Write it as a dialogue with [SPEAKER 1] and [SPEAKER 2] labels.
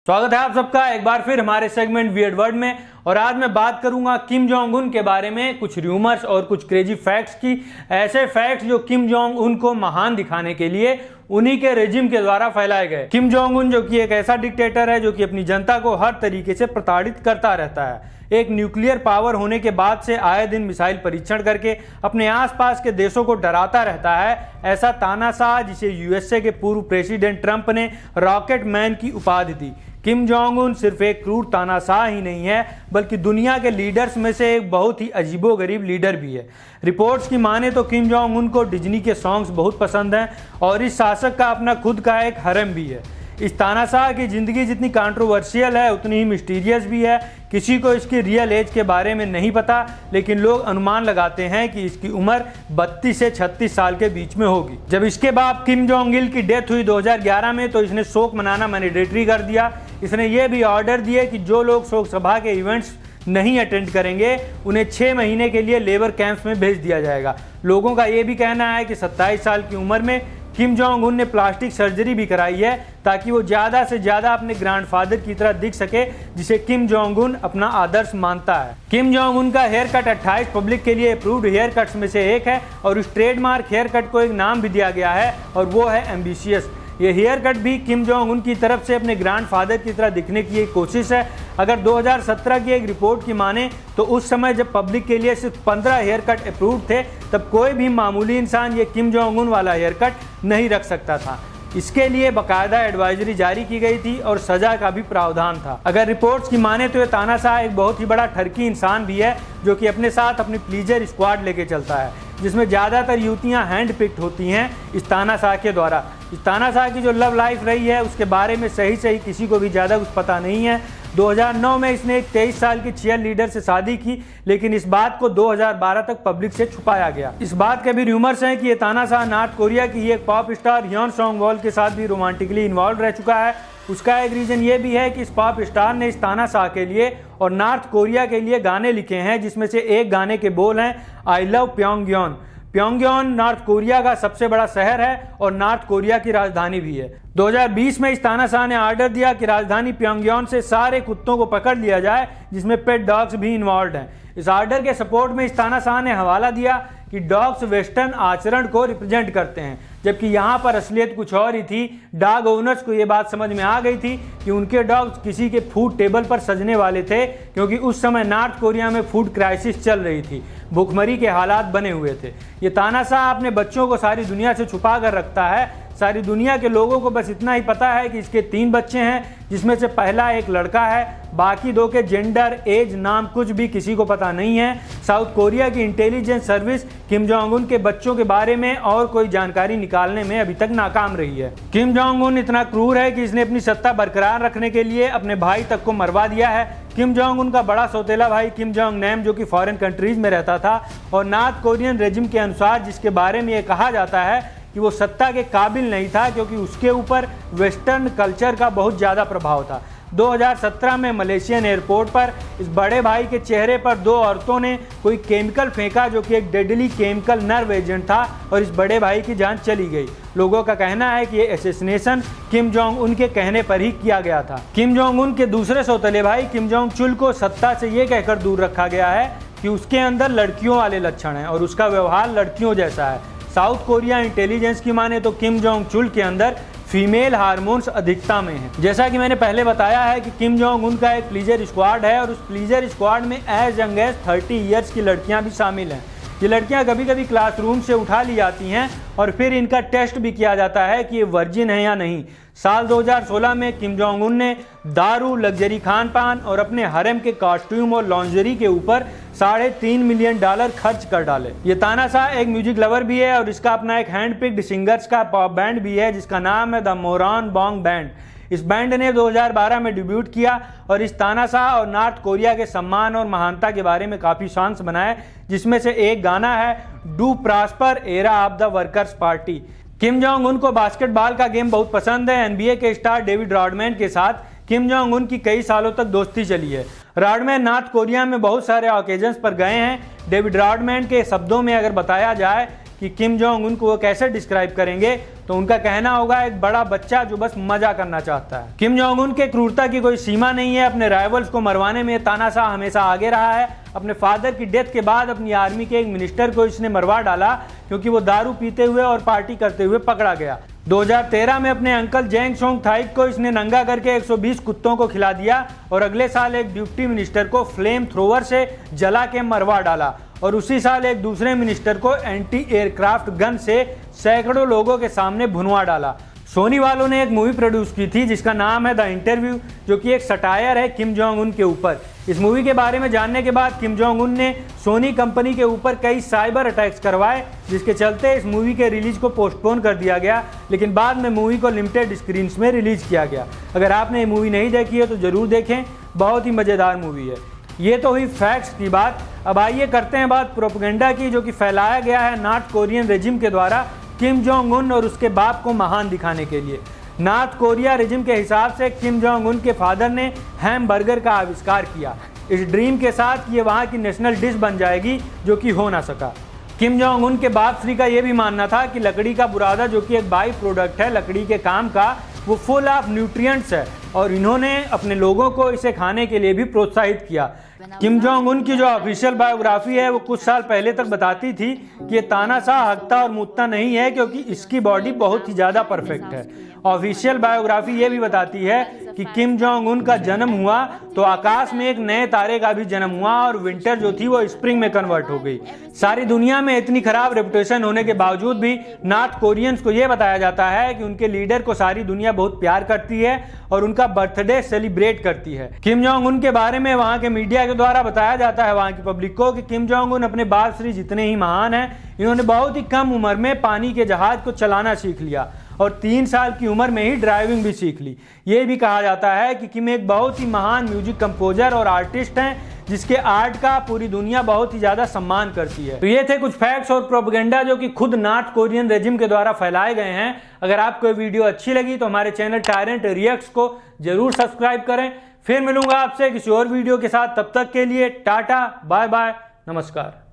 [SPEAKER 1] स्वागत है आप सबका एक बार फिर हमारे सेगमेंट वियर्ड वर्ल्ड में। और आज मैं बात करूंगा किम जोंग उन के बारे में, कुछ र्यूमर्स और कुछ क्रेजी फैक्ट्स की। ऐसे फैक्ट्स जो किम जोंग उन को महान दिखाने के लिए उन्हीं के रेजिम के द्वारा फैलाए गए। किम जोंग उन जो कि एक ऐसा डिक्टेटर है जो कि अपनी जनता को हर तरीके से प्रताड़ित करता रहता है। एक न्यूक्लियर पावर होने के बाद से आए दिन मिसाइल परीक्षण करके अपने आसपास के देशों को डराता रहता है। ऐसा तानाशाह जिसे यूएसए के पूर्व प्रेसिडेंट ट्रंप ने रॉकेट मैन की उपाधि दी। किम जोंग उन सिर्फ एक क्रूर तानाशाह ही नहीं है बल्कि दुनिया के लीडर्स में से एक बहुत ही अजीबोगरीब लीडर भी है। रिपोर्ट्स की माने तो किम जोंग उन को डिज्नी के सॉन्ग्स बहुत पसंद हैं और इस शासक का अपना खुद का एक हरम भी है। इस तानाशाह की जिंदगी जितनी कंट्रोवर्शियल है उतनी ही मिस्टीरियस भी है। किसी को इसकी रियल एज के बारे में नहीं पता, लेकिन लोग अनुमान लगाते हैं कि इसकी उम्र 32 से 36 साल के बीच में होगी। जब इसके बाप किम जोंग इल की डेथ हुई 2011 में तो इसने शोक मनाना मैंडेटरी कर दिया। इसने ये भी ऑर्डर दिए कि जो लोग शोक सभा के इवेंट्स नहीं अटेंड करेंगे उन्हें 6 महीने के लिए लेबर कैंप्स में भेज दिया जाएगा। लोगों का ये भी कहना है कि 27 साल की उम्र में किम जोंग उन ने प्लास्टिक सर्जरी भी कराई है ताकि वो ज़्यादा से ज़्यादा अपने ग्रैंडफादर की तरह दिख सके, जिसे किम जोंग उन अपना आदर्श मानता है। किम जोंग उन का हेयर कट 28 पब्लिक के लिए अप्रूव्ड हेयर कट्स में से एक है और उस ट्रेडमार्क हेयर कट को एक नाम भी दिया गया है और वो है एम्बिशियस। ये हेयर कट भी किम जोंग उन की तरफ से अपने ग्रैंडफादर की तरह दिखने की एक कोशिश है। अगर 2017 की एक रिपोर्ट की माने तो उस समय जब पब्लिक के लिए सिर्फ 15 हेयर कट अप्रूव्ड थे तब कोई भी मामूली इंसान ये किम जोंग उन वाला हेयर कट नहीं रख सकता था। इसके लिए बाकायदा एडवाइजरी जारी की गई थी और सजा का भी प्रावधान था। अगर रिपोर्ट्स की माने तो ये तानाशाह एक बहुत ही बड़ा ठरकी इंसान भी है जो कि अपने साथ अपनी प्लीजर स्क्वाड लेके चलता है, जिसमें ज़्यादातर युवतियां हैंड पिक्ड होती हैं इस तानाशाह के द्वारा। इस तानाशाह की जो लव लाइफ रही है उसके बारे में सही किसी को भी ज़्यादा कुछ पता नहीं है। 2009 में इसने एक 23 साल की चीयर लीडर से शादी की, लेकिन इस बात को 2012 तक पब्लिक से छुपाया गया। इस बात के भी र्यूमर्स हैं कि ये तानाशाह नॉर्थ कोरिया की एक pop star Hyeon song wall के साथ भी रोमांटिकली इन्वॉल्व रह चुका है। उसका एक रीज़न ये भी है कि इस पॉप स्टार ने इस तानाशाह के लिए और नॉर्थ कोरिया के लिए गाने लिखे हैं, जिसमें से एक गाने के बोल हैं आई लव प्योंगयॉन। प्योंगयॉन नॉर्थ कोरिया का सबसे बड़ा शहर है और नॉर्थ कोरिया की राजधानी भी है। 2020 में इस तानाशाह ने ऑर्डर दिया कि राजधानी प्योंगयॉन से सारे कुत्तों को पकड़ लिया जाए, जिसमें पेट डॉग्स भी इन्वॉल्व हैं। इस ऑर्डर के सपोर्ट में इस तानाशाह ने हवाला दिया कि डॉग्स वेस्टर्न आचरण को रिप्रेजेंट करते हैं, जबकि यहाँ पर असलियत कुछ और ही थी। डॉग ओनर्स को ये बात समझ में आ गई थी कि उनके डॉग्स किसी के फूड टेबल पर सजने वाले थे, क्योंकि उस समय नॉर्थ कोरिया में फूड क्राइसिस चल रही थी, भूखमरी के हालात बने हुए थे। ये तानाशाह अपने बच्चों को सारी दुनिया से छुपा कर रखता है। सारी दुनिया के लोगों को बस इतना ही पता है कि इसके 3 बच्चे हैं, जिसमें से पहला एक लड़का है, बाकी 2 के जेंडर, एज, नाम कुछ भी किसी को पता नहीं है। साउथ कोरिया की intelligence service Kim Jong Un के बच्चों के बारे में और कोई जानकारी निकालने में अभी तक नाकाम रही है। किम जोंग उन इतना क्रूर है कि इसने अपनी सत्ता बरकरार रखने के लिए अपने भाई तक को मरवा दिया है। किम जोंग उन का बड़ा सौतेला भाई किम जोंग नैम, जो कि फॉरेन कंट्रीज में रहता था और नॉर्थ कोरियन रेजिम के अनुसार जिसके बारे में ये कहा जाता है कि वो सत्ता के काबिल नहीं था, क्योंकि उसके ऊपर वेस्टर्न कल्चर का बहुत ज़्यादा प्रभाव था। 2017 में मलेशियन एयरपोर्ट पर इस बड़े भाई के चेहरे पर 2 औरतों ने कोई केमिकल फेंका जो कि एक डेडली केमिकल नर्व एजेंट था और इस बड़े भाई की जान चली गई। लोगों का कहना है कि ये असैसिनेशन किम जोंग उन के कहने पर ही किया गया था। किम जोंग उन के दूसरे सौतेले भाई किम जोंग चुल को सत्ता से ये कहकर दूर रखा गया है कि उसके अंदर लड़कियों वाले लक्षण हैं और उसका व्यवहार लड़कियों जैसा है। साउथ कोरिया इंटेलिजेंस की माने तो किम जोंग चुल के अंदर फीमेल हार्मोन्स अधिकता में हैं। जैसा कि मैंने पहले बताया है कि किम जोंग उन का एक प्लीजर स्क्वाड है और उस प्लीजर स्क्वाड में एज यंग एज 30 ईयर्स की लड़कियां भी शामिल हैं। ये लड़कियां कभी कभी क्लासरूम से उठा ली जाती हैं और फिर इनका टेस्ट भी किया जाता है कि ये वर्जिन है या नहीं। साल 2016 में किम जोंग उन ने दारू, लग्जरी खान पान और अपने हरम के कॉस्ट्यूम और लॉन्जरी के ऊपर $3.5 मिलियन खर्च कर डाले। ये तानाशाह एक म्यूजिक लवर भी है और इसका अपना एक हैंड पिक्ड सिंगर्स का पॉप बैंड भी है, जिसका नाम है द मोरान बॉन्ग बैंड। इस बैंड ने 2012 में डिब्यूट किया और इस तानाशाह और नॉर्थ कोरिया के सम्मान और महानता के बारे में काफ़ी सॉन्ग्स बनाए, जिसमें से एक गाना है do prosper era of the workers party. Kim Jong Un को बास्केटबॉल का गेम बहुत पसंद है। NBA के स्टार डेविड रॉडमैन के साथ किम जोंग उन की कई सालों तक दोस्ती चली है। रॉडमैन नॉर्थ कोरिया में बहुत सारे ओकेजन्स पर गए हैं। डेविड रॉडमैन के शब्दों में अगर बताया जाए कि किम जोंग उन को वो कैसे डिस्क्राइब करेंगे तो उनका कहना होगा एक बड़ा बच्चा जो बस मजा करना चाहता है। किम जोंग उन के क्रूरता की कोई सीमा नहीं है। अपने राइवल्स को मरवाने में तानाशाह हमेशा आगे रहा है। अपने फादर की डेथ के बाद अपनी आर्मी के एक मिनिस्टर को इसने मरवा डाला क्योंकि वो दारू पीते हुए और पार्टी करते हुए पकड़ा गया। 2013 में अपने अंकल जेंग सोंग थाइक को इसने नंगा करके 120 कुत्तों को खिला दिया और अगले साल एक डिप्टी मिनिस्टर को फ्लेम थ्रोवर से जला के मरवा डाला और उसी साल एक दूसरे मिनिस्टर को एंटी एयरक्राफ्ट गन से सैकड़ों लोगों के सामने भुनवा डाला। सोनी वालों ने एक मूवी प्रोड्यूस की थी जिसका नाम है द इंटरव्यू, जो कि एक सटायर है किम जोंग उन के ऊपर। इस मूवी के बारे में जानने के बाद किम जोंग उन ने सोनी कंपनी के ऊपर कई साइबर अटैक्स करवाए, जिसके चलते इस मूवी के रिलीज को पोस्टपोन कर दिया गया, लेकिन बाद में मूवी को लिमिटेड स्क्रीन में रिलीज किया गया। अगर आपने ये मूवी नहीं देखी है तो जरूर देखें, बहुत ही मज़ेदार मूवी है। ये तो हुई फैक्ट्स की बात। अब आइए करते हैं बात प्रोपेगेंडा की, जो कि फैलाया गया है नॉर्थ कोरियन रेजिम के द्वारा किम जोंग उन और उसके बाप को महान दिखाने के लिए। नॉर्थ कोरिया रेजिम के हिसाब से किम जोंग उन के फादर ने हैमबर्गर का आविष्कार किया इस ड्रीम के साथ कि ये वहाँ की नेशनल डिश बन जाएगी, जो कि हो ना सका। किम जोंग उन के बाप श्री का ये भी मानना था कि लकड़ी का बुरादा, जो कि एक बाई प्रोडक्ट है लकड़ी के काम का, वो फुल ऑफ न्यूट्रिएंट्स है और इन्होंने अपने लोगों को इसे खाने के लिए भी प्रोत्साहित किया। किम जोंग उन की जो ऑफिशियल बायोग्राफी है वो कुछ साल पहले तक बताती थी कि ये तानाशाह हकता और मुतता नहीं है क्योंकि इसकी बॉडी बहुत ही ज़्यादा परफेक्ट है। ऑफिशियल बायोग्राफी ये भी बताती है कि किम जोंग उन का जन्म हुआ तो आकाश में एक नए तारे का भी जन्म हुआ और विंटर जो थी वो स्प्रिंग में कन्वर्ट हो गई। सारी दुनिया में इतनी खराब रेपुटेशन होने के बावजूद भी नॉर्थ कोरियंस को ये बताया जाता है कि उनके लीडर को सारी दुनिया बहुत प्यार करती है और उनका बर्थडे सेलिब्रेट करती है। किम जोंग उन के बारे में वहाँ के मीडिया के द्वारा बताया जाता है वहाँ की पब्लिक को कि किम जोंग उन अपने बाप श्री जितने ही महान हैं, इन्होंने बहुत ही कम उम्र में पानी के जहाज को चलाना सीख लिया और 3 साल की उम्र में ही ड्राइविंग भी सीख ली। ये भी कहा जाता है कि किम एक बहुत ही महान म्यूजिक कंपोजर और आर्टिस्ट हैं जिसके आर्ट का पूरी दुनिया बहुत ही ज़्यादा सम्मान करती है। तो ये थे कुछ फैक्ट्स और प्रोपेगेंडा जो कि खुद नॉर्थ कोरियन रेजिम के द्वारा फैलाए गए हैं। अगर आपको ये वीडियो अच्छी लगी तो हमारे चैनल टायरेंट रिएक्ट्स को जरूर सब्सक्राइब करें। फिर मिलूंगा आपसे किसी और वीडियो के साथ, तब तक के लिए टाटा बाय बाय नमस्कार।